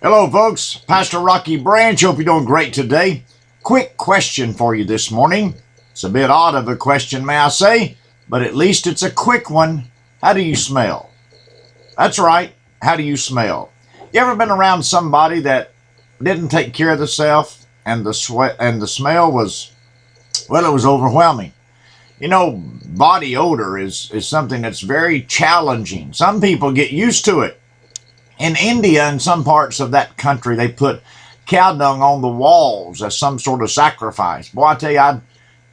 Hello, folks. Pastor Rocky Branch. Hope you're doing great today. Quick question for you this morning. It's a bit odd of a question, may I say, but at least it's a quick one. How do you smell? That's right. How do you smell? You ever been around somebody that didn't take care of themselves and the smell was, well, it was overwhelming? You know, body odor is something that's very challenging. Some people get used to it. In India, in some parts of that country, they put cow dung on the walls as some sort of sacrifice. Boy, I tell you,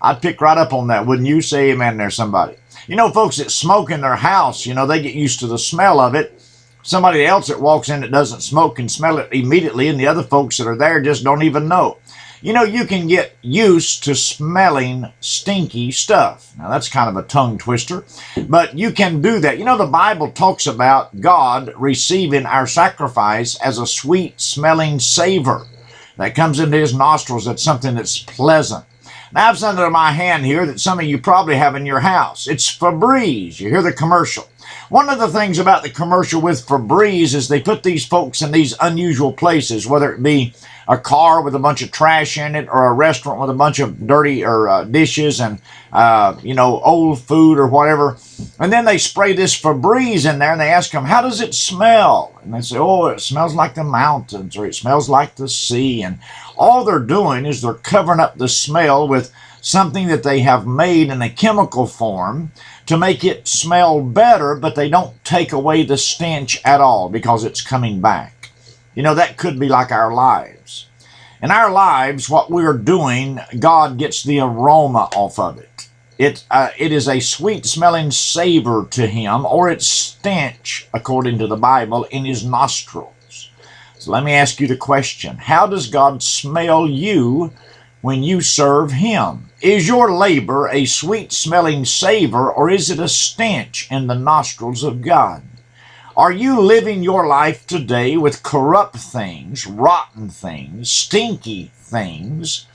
I'd pick right up on that. Wouldn't you? Say amen there, somebody. You know, folks that smoke in their house, you know, they get used to the smell of it. Somebody else that walks in that doesn't smoke can smell it immediately, and the other folks that are there just don't even know. You know, you can get used to smelling stinky stuff. Now, that's kind of a tongue twister, but you can do that. You know, the Bible talks about God receiving our sacrifice as a sweet-smelling savor that comes into his nostrils. That's something that's pleasant. Now, I have something in my hand here that some of you probably have in your house. It's Febreze. You hear the commercial. One of the things about the commercial with Febreze is they put these folks in these unusual places, whether it be a car with a bunch of trash in it or a restaurant with a bunch of dirty dishes and, you know, old food or whatever. And then they spray this Febreze in there and they ask them, how does it smell? And they say, oh, it smells like the mountains or it smells like the sea. And all they're doing is they're covering up the smell with something that they have made in a chemical form to make it smell better, but they don't take away the stench at all because it's coming back. You know, that could be like our lives. In our lives, what we're doing, God gets the aroma off of it. It is a sweet-smelling savor to him, or it's stench, according to the Bible, in his nostrils. So let me ask you the question, how does God smell you when you serve him? Is your labor a sweet-smelling savor, or is it a stench in the nostrils of God? Are you living your life today with corrupt things, rotten things, stinky things,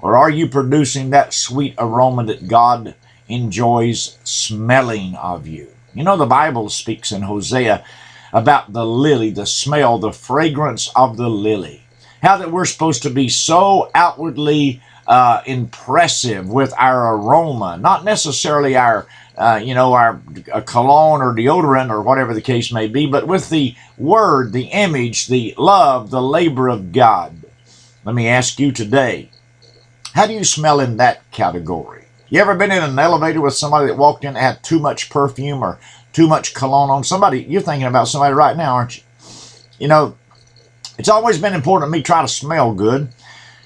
or are you producing that sweet aroma that God enjoys smelling of you? You know, the Bible speaks in Hosea about the lily, the smell, the fragrance of the lily. How that we're supposed to be so outwardly impressive with our aroma, not necessarily our our cologne or deodorant or whatever the case may be, but with the word, the image, the love, the labor of God. Let me ask you today, how do you smell in that category? You ever been in an elevator with somebody that walked in and had too much perfume or too much cologne on? Somebody, you're thinking about somebody right now, aren't you? You know, it's always been important to me to try to smell good.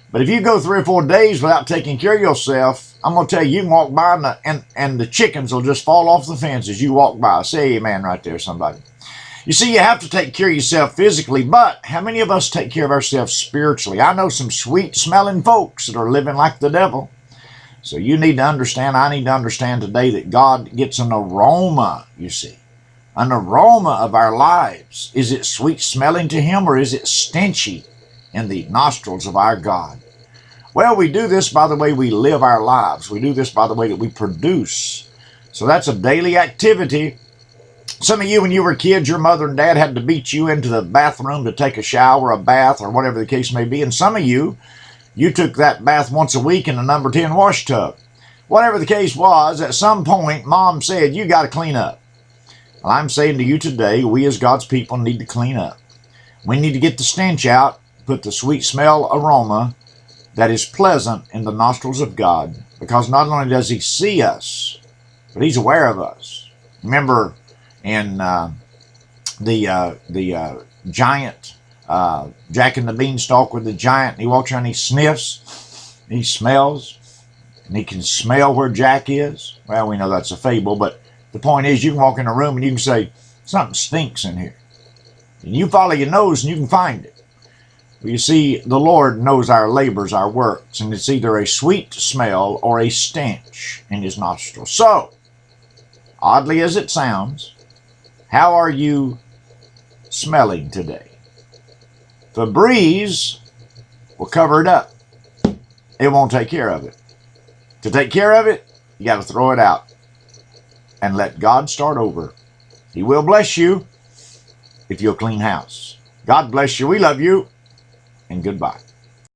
But if you go 3 or 4 days without taking care of yourself, I'm going to tell you, you can walk by and the chickens will just fall off the fence as you walk by. Say amen right there, somebody. You see, you have to take care of yourself physically, but how many of us take care of ourselves spiritually? I know some sweet-smelling folks that are living like the devil. So you need to understand, I need to understand today that God gets an aroma, you see. An aroma of our lives. Is it sweet-smelling to him, or is it stenchy in the nostrils of our God? Well, we do this by the way we live our lives. We do this by the way that we produce. So that's a daily activity. Some of you, when you were kids, your mother and dad had to beat you into the bathroom to take a shower, a bath, or whatever the case may be. And some of you, you took that bath once a week in a number 10 wash tub. Whatever the case was, at some point, Mom said, you got to clean up. Well, I'm saying to you today, we as God's people need to clean up. We need to get the stench out, put the sweet smell aroma that is pleasant in the nostrils of God, because not only does he see us, but he's aware of us. Remember in the giant, Jack and the Beanstalk with the giant, he walks around, he sniffs, he smells, and he can smell where Jack is. Well, we know that's a fable, but the point is you can walk in a room and you can say, something stinks in here. And you follow your nose and you can find it. Well, you see, the Lord knows our labors, our works, and it's either a sweet smell or a stench in his nostrils. So, oddly as it sounds, how are you smelling today? Febreze will cover it up. It won't take care of it. To take care of it, you got to throw it out and let God start over. He will bless you if you'll clean house. God bless you. We love you. And goodbye.